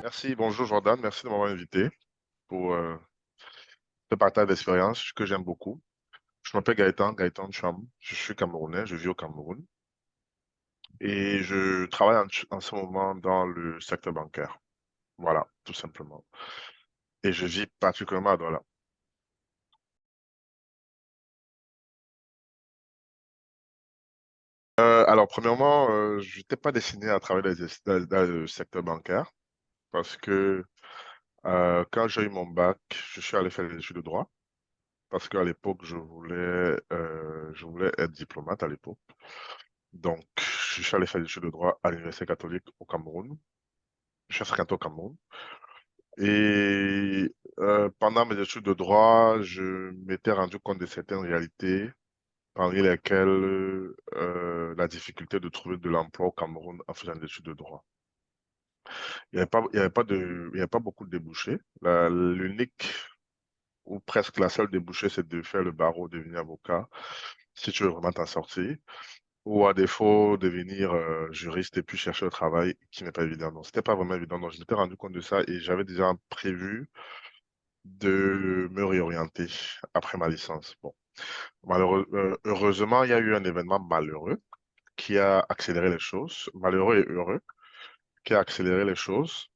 Merci, bonjour Jordan, merci de m'avoir invité pour ce partage d'expérience que j'aime beaucoup. Je m'appelle Gaëtan Cham, je suis camerounais, je vis au Cameroun et je travaille en ce moment dans le secteur bancaire. Voilà, tout simplement. Et je vis particulièrement à Douala. Alors, premièrement, je n'étais pas destiné à travailler dans le secteur bancaire parce que quand j'ai eu mon bac, je suis allé faire des études de droit parce qu'à l'époque, je voulais être diplomate à l'époque. Donc, je suis allé faire des études de droit à l'Université catholique au Cameroun. Je suis fréquenté au Cameroun. Et pendant mes études de droit, je m'étais rendu compte de certaines réalités, parmi lesquelles la difficulté de trouver de l'emploi au Cameroun en faisant des études de droit. Il y avait pas beaucoup de débouchés. L'unique ou presque la seule débouchée, c'est de faire le barreau, devenir avocat, si tu veux vraiment t'en sortir. Ou à défaut, devenir juriste et puis chercher le travail, qui n'est pas évident. Donc, c'était pas vraiment évident. Donc, je m'étais rendu compte de ça et j'avais déjà prévu de me réorienter après ma licence. Bon, heureusement, il y a eu un événement malheureux qui a accéléré les choses, malheureux et heureux, qui a accéléré les choses.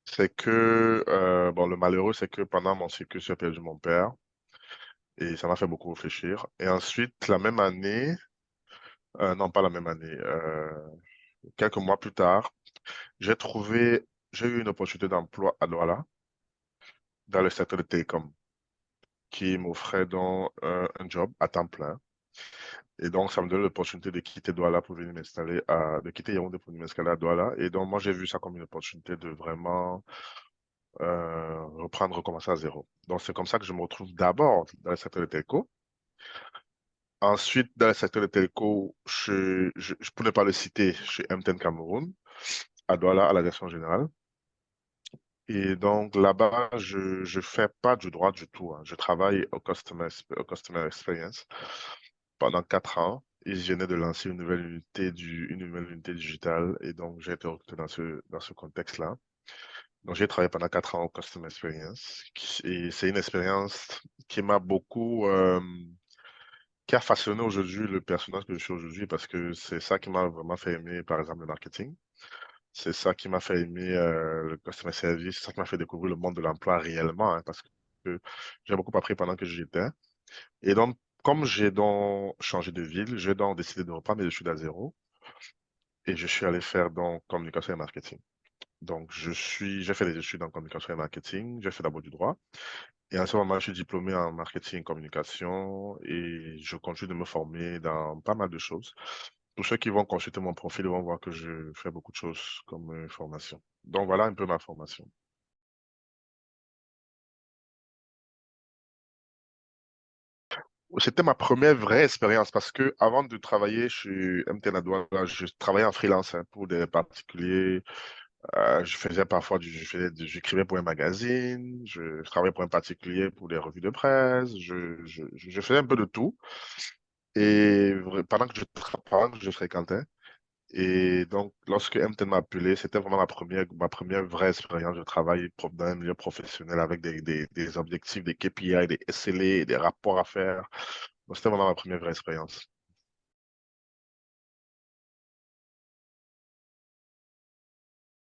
C'est que, bon, le malheureux, c'est que pendant mon cycle, j'ai perdu mon père et ça m'a fait beaucoup réfléchir. Et ensuite, la même année, non, pas la même année, quelques mois plus tard, J'ai trouvé, j'ai eu une opportunité d'emploi à Douala, dans le secteur de télécom, qui m'offrait donc un job à temps plein. Et donc, ça me donne l'opportunité de quitter Douala pour venir de quitter Yaoundé pour venir m'installer à Douala. Et donc, moi, j'ai vu ça comme une opportunité de vraiment reprendre, recommencer à zéro. Donc, c'est comme ça que je me retrouve d'abord dans le secteur de téléco. Ensuite, dans le secteur de téléco, pour ne pas le citer, chez MTN Cameroun, à Douala, à la direction générale. Et donc là-bas, je fais pas du droit du tout, hein. Je travaille au customer experience pendant 4 ans. Et je venais de lancer une nouvelle unité digitale. Et donc, j'ai été recruté dans ce contexte-là. Donc, j'ai travaillé pendant 4 ans au customer experience. Et c'est une expérience qui m'a beaucoup, qui a façonné aujourd'hui le personnage que je suis aujourd'hui parce que c'est ça qui m'a vraiment fait aimer, par exemple, le marketing. C'est ça qui m'a fait aimer le customer service, c'est ça qui m'a fait découvrir le monde de l'emploi réellement, hein, parce que j'ai beaucoup appris pendant que j'y étais. Et donc, comme j'ai donc changé de ville, j'ai donc décidé de reprendre mes études à zéro et je suis allé faire donc communication et marketing. Donc, j'ai fait des études en communication et marketing, j'ai fait d'abord du droit. Et en ce moment, je suis diplômé en marketing et communication et je continue de me former dans pas mal de choses. Pour ceux qui vont consulter mon profil, ils vont voir que je fais beaucoup de choses comme formation. Donc voilà un peu ma formation. C'était ma première vraie expérience parce que avant de travailler chez MTN Adouane, je travaillais en freelance hein, pour des particuliers. Je faisais parfois j'écrivais pour un magazine, je travaillais pour un particulier pour des revues de presse, je faisais un peu de tout. Et pendant que je fréquentais. Et donc, lorsque MTN m'a appelé, c'était vraiment ma première vraie expérience de travail dans un milieu professionnel avec des objectifs, des KPI, des SLA, des rapports à faire. Donc, c'était vraiment ma première vraie expérience.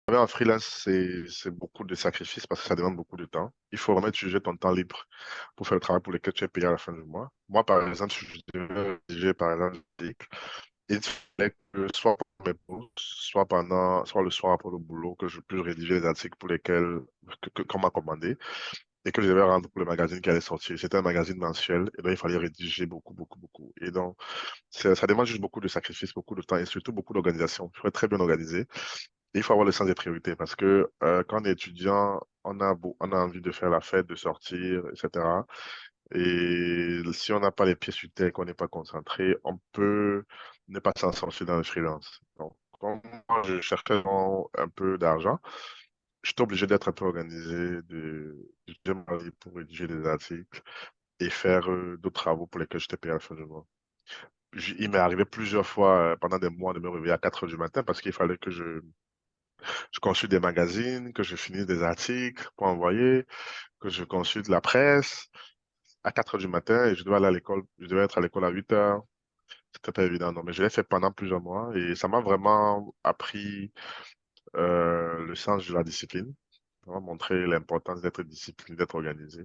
Travailler en freelance, c'est beaucoup de sacrifices parce que ça demande beaucoup de temps. Il faut vraiment utiliser ton temps libre pour faire le travail pour lequel tu es payé à la fin du mois. Moi, par exemple, si je devais rédiger, par exemple, un article, il fallait que soit pour mes pauses, soit le soir après le boulot, que je puisse rédiger les articles pour lesquels, qu'on m'a commandé et que je devais rendre pour le magazine qui allait sortir. C'était un magazine mensuel et donc il fallait rédiger beaucoup, beaucoup, beaucoup. Et donc, ça demande juste beaucoup de sacrifices, beaucoup de temps et surtout beaucoup d'organisation. Il faut être très bien organisé et il faut avoir le sens des priorités parce que quand on est étudiant, on a envie de faire la fête, de sortir, etc. Et si on n'a pas les pieds sur terre, qu'on n'est pas concentré, on peut ne pas s'en sortir dans le freelance. Donc, comme moi, je cherchais vraiment un peu d'argent, j'étais obligé d'être un peu organisé, de m'aller pour rédiger des articles et faire d'autres travaux pour lesquels j'étais payé à la fin du mois. Il m'est arrivé plusieurs fois pendant des mois de me réveiller à 4 heures du matin parce qu'il fallait que Je consulte des magazines, que je finisse des articles pour envoyer, que je consulte la presse à 4 heures du matin et je devais aller à l'école. Je devais être à l'école à 8 heures. C'était pas évident, non, mais je l'ai fait pendant plusieurs mois et ça m'a vraiment appris le sens de la discipline. Ça m'a montré l'importance d'être discipliné, d'être organisé.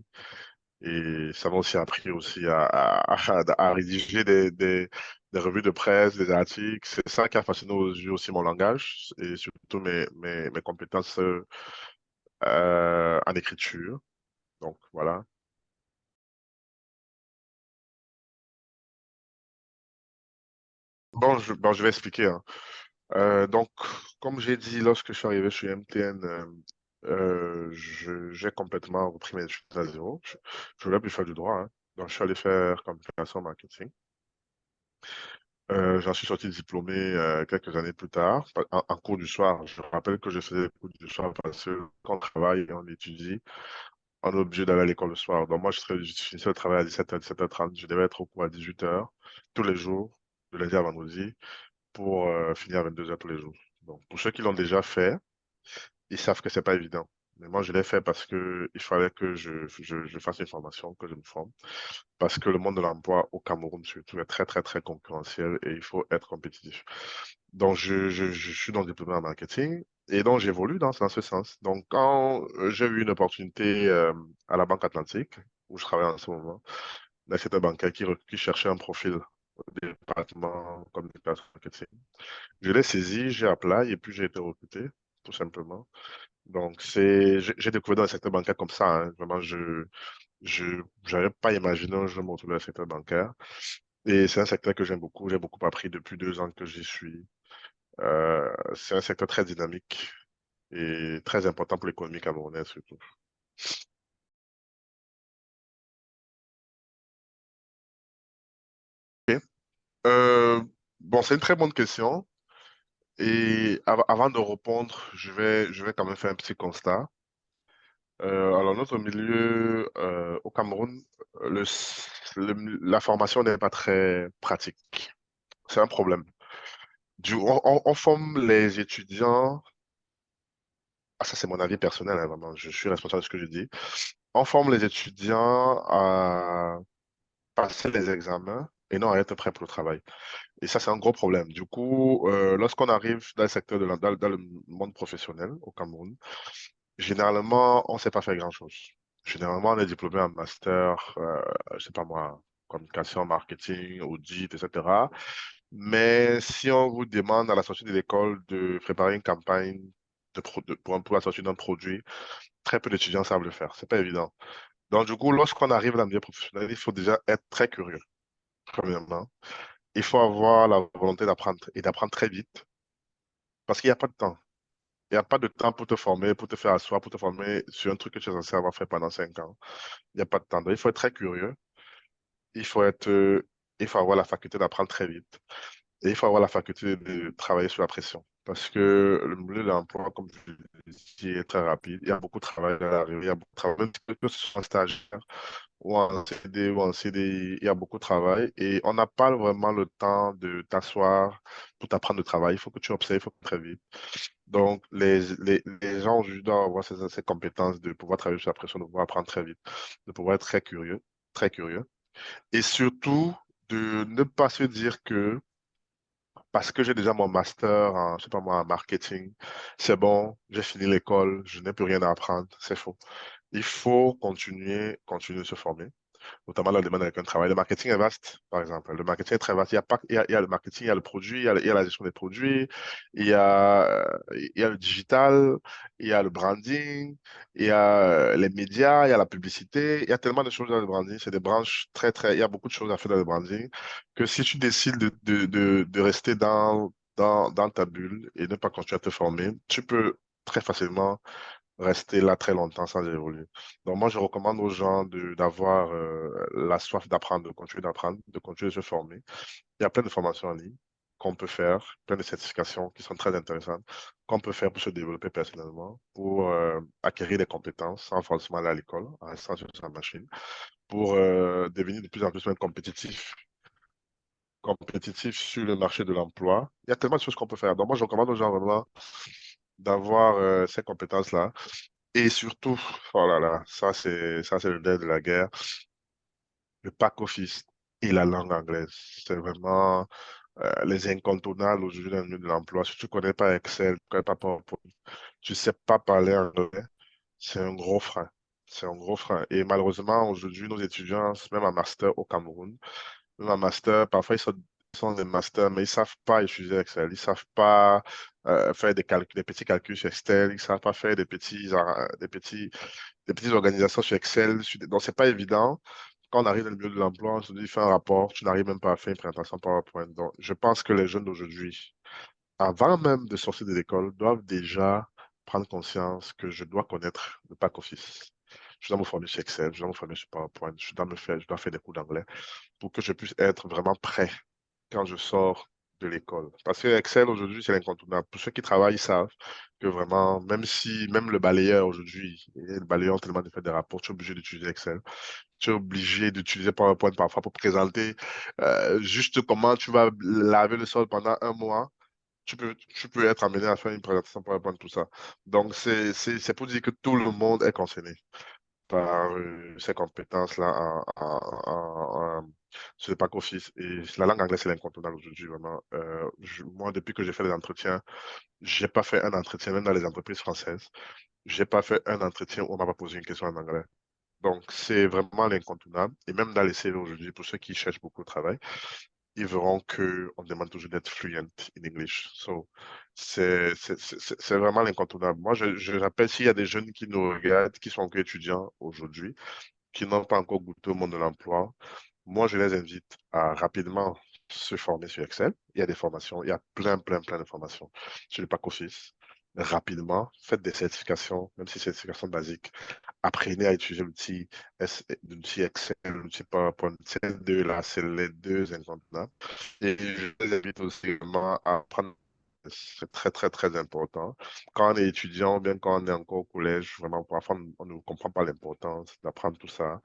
Et ça m'a aussi appris aussi à rédiger des revues de presse, des articles. C'est ça qui a façonné aux yeux aussi mon langage et surtout mes compétences en écriture. Donc voilà. Bon, je vais expliquer, hein. Donc, comme j'ai dit, lorsque je suis arrivé chez MTN, j'ai complètement repris mes études à zéro. Je voulais plus faire du droit, hein. Donc, je suis allé faire communication marketing. J'en suis sorti diplômé quelques années plus tard, en cours du soir. Je me rappelle que je faisais les cours du soir parce que quand on travaille et on étudie, on est obligé d'aller à l'école le soir. Donc moi, je finissais le travail à 17h, 17h30. Je devais être au cours à 18h tous les jours, de lundi à vendredi, pour finir à 22h tous les jours. Donc pour ceux qui l'ont déjà fait, ils savent que c'est pas évident. Mais moi, je l'ai fait parce que il fallait que je fasse une formation, que je me forme. Parce que le monde de l'emploi au Cameroun, surtout, est très, très, très concurrentiel et il faut être compétitif. Donc, je suis dans le diplôme en marketing et donc j'évolue dans ce sens. Donc, quand j'ai eu une opportunité à la Banque Atlantique, où je travaille en ce moment, là, c'était un bancaire qui cherchait un profil au département communication marketing. Je l'ai saisi, j'ai appelé et puis j'ai été recruté, tout simplement. Donc, j'ai découvert dans le secteur bancaire comme ça, hein. Vraiment, je n'avais pas imaginé un jour me retrouver dans le secteur bancaire. Et c'est un secteur que j'aime beaucoup. J'ai beaucoup appris depuis 2 ans que j'y suis. C'est un secteur très dynamique et très important pour l'économie camerounaise surtout. Ok. Euh, bon, c'est une très bonne question. Et avant de répondre, je vais quand même faire un petit constat. Alors, notre milieu au Cameroun, le, la formation n'est pas très pratique. C'est un problème. On forme les étudiants, ah, ça c'est mon avis personnel, hein, vraiment, je suis responsable de ce que je dis. On forme les étudiants à passer les examens et non à être prêts pour le travail. Et ça, c'est un gros problème. Du coup, lorsqu'on arrive dans le secteur dans le monde professionnel au Cameroun, généralement, on ne sait pas faire grand-chose. Généralement, on est diplômé en master, je sais pas moi, communication, marketing, audit, etc. Mais si on vous demande à la sortie de l'école de préparer une campagne pour la sortie d'un produit, très peu d'étudiants savent le faire. C'est pas évident. Donc, du coup, lorsqu'on arrive dans le milieu professionnel, il faut déjà être très curieux, premièrement. Il faut avoir la volonté d'apprendre et d'apprendre très vite parce qu'il n'y a pas de temps. Il n'y a pas de temps pour te former, pour te faire asseoir, pour te former sur un truc que tu es censé avoir fait pendant 5 ans. Il n'y a pas de temps. Donc, il faut être très curieux. Il faut être, il faut avoir la faculté d'apprendre très vite. Et il faut avoir la faculté de travailler sous la pression. Parce que le milieu de l'emploi, comme je l'ai dit, est très rapide. Il y a beaucoup de travail à l'arrivée. Il y a beaucoup de travail, même que ce soit un stagiaire ou en CD ou en CDI, il y a beaucoup de travail. Et on n'a pas vraiment le temps de t'asseoir pour t'apprendre le travail. Il faut que tu observes, il faut très vite. Donc, les gens aujourd'hui doivent avoir ces compétences de pouvoir travailler sous la pression, de pouvoir apprendre très vite, de pouvoir être très curieux, très curieux. Et surtout, de ne pas se dire que parce que j'ai déjà mon master en, je sais pas moi, en marketing, c'est bon, j'ai fini l'école, je n'ai plus rien à apprendre. C'est faux. Il faut continuer de se former, notamment la demande avec un travail. Le marketing est vaste, par exemple. Le marketing est très vaste. Il y a pas, il y a le marketing, il y a le produit, il y a la gestion des produits, il y a le digital, il y a le branding, il y a les médias, il y a la publicité. Il y a tellement de choses dans le branding. C'est des branches très, très, il y a beaucoup de choses à faire dans le branding que si tu décides de rester dans ta bulle et ne pas continuer à te former, tu peux très facilement rester là très longtemps sans évoluer. Donc moi, je recommande aux gens d'avoir la soif d'apprendre, de continuer d'apprendre, de continuer de se former. Il y a plein de formations en ligne qu'on peut faire, plein de certifications qui sont très intéressantes, qu'on peut faire pour se développer personnellement, pour acquérir des compétences sans forcément aller à l'école, en restant sur sa machine, pour devenir de plus en plus même compétitif sur le marché de l'emploi. Il y a tellement de choses qu'on peut faire. Donc moi, je recommande aux gens vraiment d'avoir ces compétences-là. Et surtout, oh là là, ça c'est le nerf de la guerre, le pack office et la langue anglaise. C'est vraiment les incontournables aujourd'hui dans le milieu de l'emploi. Si tu ne connais pas Excel, tu ne connais pas PowerPoint, tu ne sais pas parler anglais, c'est un gros frein. C'est un gros frein. Et malheureusement, aujourd'hui, nos étudiants, même en master au Cameroun, même en master, parfois ils sont des masters, mais ils ne savent pas utiliser Excel. Ils ne savent pas faire des petits calculs sur Excel. Ils ne savent pas faire des petites organisations sur Excel. Donc, ce n'est pas évident. Quand on arrive dans le milieu de l'emploi, on se dit, fais un rapport, tu n'arrives même pas à faire une présentation PowerPoint. Donc, je pense que les jeunes d'aujourd'hui, avant même de sortir de l'école, doivent déjà prendre conscience que je dois connaître le pack office. Je dois me former sur Excel, je dois me former sur PowerPoint, je dois faire des cours d'anglais pour que je puisse être vraiment prêt quand je sors de l'école. Parce que Excel aujourd'hui, c'est l'incontournable. Pour ceux qui travaillent, ils savent que vraiment, même le balayeur aujourd'hui, le balayeur tellement de fait des rapports, tu es obligé d'utiliser Excel. Tu es obligé d'utiliser PowerPoint parfois pour présenter juste comment tu vas laver le sol pendant un mois. Tu peux être amené à faire une présentation PowerPoint, tout ça. Donc, c'est pour dire que tout le monde est concerné par ces compétences-là sur le pack office. Et la langue anglaise, c'est l'incontournable aujourd'hui, vraiment. Moi, depuis que j'ai fait des entretiens, j'ai pas fait un entretien, même dans les entreprises françaises, j'ai pas fait un entretien où on m'a pas posé une question en anglais. Donc, c'est vraiment l'incontournable. Et même dans les CV aujourd'hui, pour ceux qui cherchent beaucoup de travail, ils verront qu'on demande toujours d'être fluent in English. So, c'est vraiment l'incontournable. Moi, je rappelle, s'il y a des jeunes qui nous regardent, qui sont encore étudiants aujourd'hui, qui n'ont pas encore goûté au monde de l'emploi, moi, je les invite à rapidement se former sur Excel. Il y a des formations, il y a plein de formations sur le pack office. Rapidement, faites des certifications, même si c'est des certifications basiques. Apprenez à utiliser l'outil Excel, l'outil PowerPoint. Ces deux-là, c'est les deux incontournables. Et je les invite aussi vraiment à apprendre. C'est très important. Quand on est étudiant, ou bien quand on est encore au collège, vraiment, parfois, on ne comprend pas l'importance d'apprendre tout ça.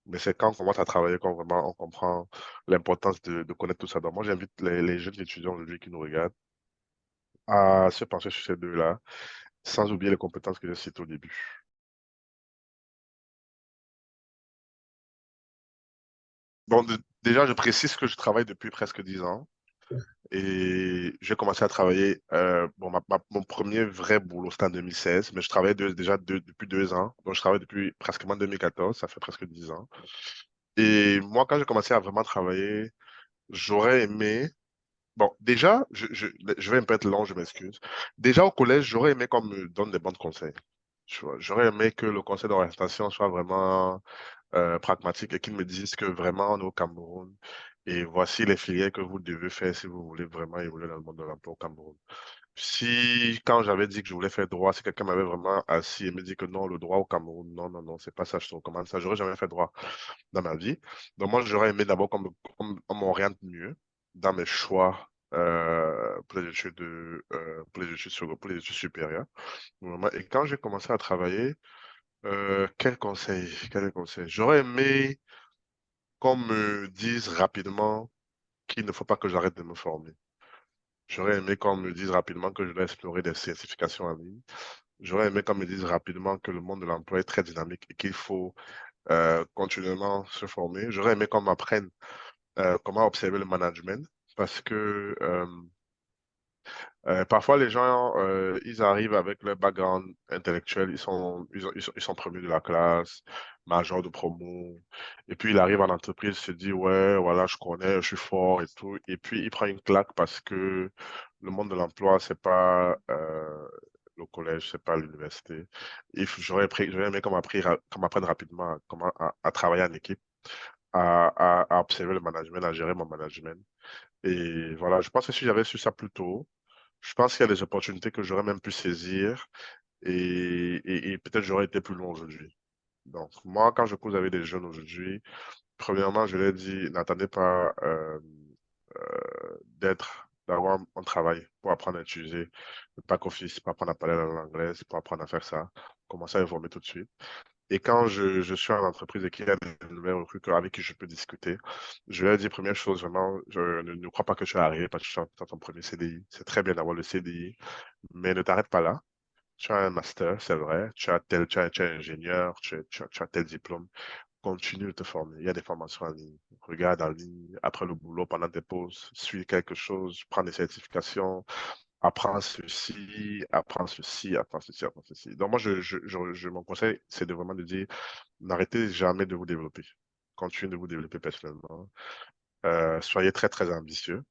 Mais c'est quand on commence à travailler qu'on vraiment on comprend l'importance de connaître tout ça. Donc, moi, j'invite les jeunes étudiants aujourd'hui qui nous regardent à se pencher sur ces deux-là, sans oublier les compétences que j'ai citées au début. Bon, déjà, je précise que je travaille depuis presque 10 ans. Et j'ai commencé à travailler, bon, mon premier vrai boulot, c'était en 2016, mais je travaillais déjà depuis 2 ans. Donc, je travaille depuis pratiquement 2014, ça fait presque 10 ans. Et moi, quand j'ai commencé à vraiment travailler, j'aurais aimé. Bon, déjà, je vais un peu être long, je m'excuse. Déjà au collège, j'aurais aimé qu'on me donne des bons conseils. Tu vois, j'aurais aimé que le conseil d'orientation soit vraiment pragmatique et qu'ils me disent que vraiment on est au Cameroun et voici les filières que vous devez faire si vous voulez vraiment évoluer dans le monde de l'emploi au Cameroun. Si, quand j'avais dit que je voulais faire droit, si quelqu'un m'avait vraiment assis et me dit que non, le droit au Cameroun, non, c'est pas ça, je te recommande ça, j'aurais jamais fait droit dans ma vie. Donc moi, j'aurais aimé d'abord qu'on m'oriente mieux dans mes choix pour les études supérieures. Vraiment. Et quand j'ai commencé à travailler, quel conseil? J'aurais aimé qu'on me dise rapidement qu'il ne faut pas que j'arrête de me former. J'aurais aimé qu'on me dise rapidement que je dois explorer des certifications en ligne. J'aurais aimé qu'on me dise rapidement que le monde de l'emploi est très dynamique et qu'il faut continuellement se former. J'aurais aimé qu'on m'apprenne comment observer le management parce que parfois les gens, ils arrivent avec leur background intellectuel, ils sont premiers de la classe, major de promo, et puis il arrive en entreprise, il se dit, ouais, voilà, je connais, je suis fort et tout, et puis il prend une claque parce que le monde de l'emploi, c'est pas le collège, c'est pas l'université. J'aurais aimé qu'on m'apprenne rapidement à travailler en équipe, à observer le management, à gérer mon management. Et voilà, je pense que si j'avais su ça plus tôt, je pense qu'il y a des opportunités que j'aurais même pu saisir et peut-être j'aurais été plus loin aujourd'hui. Donc, moi, quand je cause avec des jeunes aujourd'hui, premièrement, je leur dis, n'attendez pas d'avoir un travail pour apprendre à utiliser le pack office, pour apprendre à parler la langue anglaise, pour apprendre à faire ça. Commencez à informer tout de suite. Et quand je suis en entreprise et qu'il y a des nouvelles recrues avec qui je peux discuter, je leur dis, première chose, vraiment, je ne crois pas que tu es arrivé parce que tu as ton premier CDI. C'est très bien d'avoir le CDI, mais ne t'arrête pas là. tu as un master, c'est vrai, tu es ingénieur, tu as tel diplôme, continue de te former. Il y a des formations en ligne. Regarde en ligne, après le boulot, pendant tes pauses, suis quelque chose, prends des certifications, apprends ceci, apprends ceci, apprends ceci. Donc moi, mon conseil, c'est de vraiment de dire, n'arrêtez jamais de vous développer. Continuez de vous développer personnellement. Soyez très, très ambitieux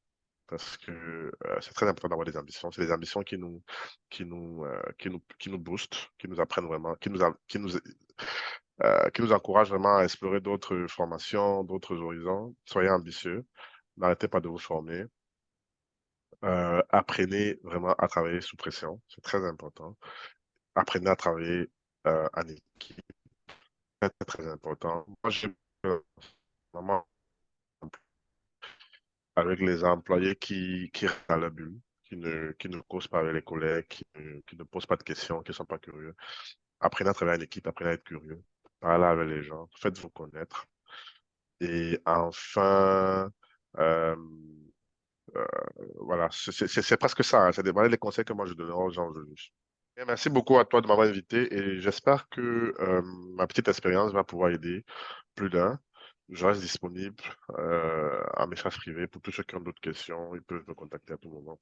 parce que c'est très important d'avoir des ambitions. C'est des ambitions qui nous boostent, qui nous apprennent vraiment, qui nous encouragent vraiment à explorer d'autres formations, d'autres horizons. Soyez ambitieux, n'arrêtez pas de vous former. Apprenez vraiment à travailler sous pression, c'est très important. Apprenez à travailler en équipe, c'est très, très important. Moi, j'ai vraiment avec les employés qui restent dans la bulle, qui ne causent pas avec les collègues, qui ne posent pas de questions, qui ne sont pas curieux. Apprenez à travailler en équipe, apprenez à être curieux. Parlez avec les gens, faites-vous connaître. Et enfin, euh, euh, voilà, c'est presque ça, hein. C'est voilà les conseils que moi je donnerais aux gens aujourd'hui. Et merci beaucoup à toi de m'avoir invité et j'espère que ma petite expérience va pouvoir aider plus d'un. Je reste disponible en message privé pour tous ceux qui ont d'autres questions. Ils peuvent me contacter à tout moment.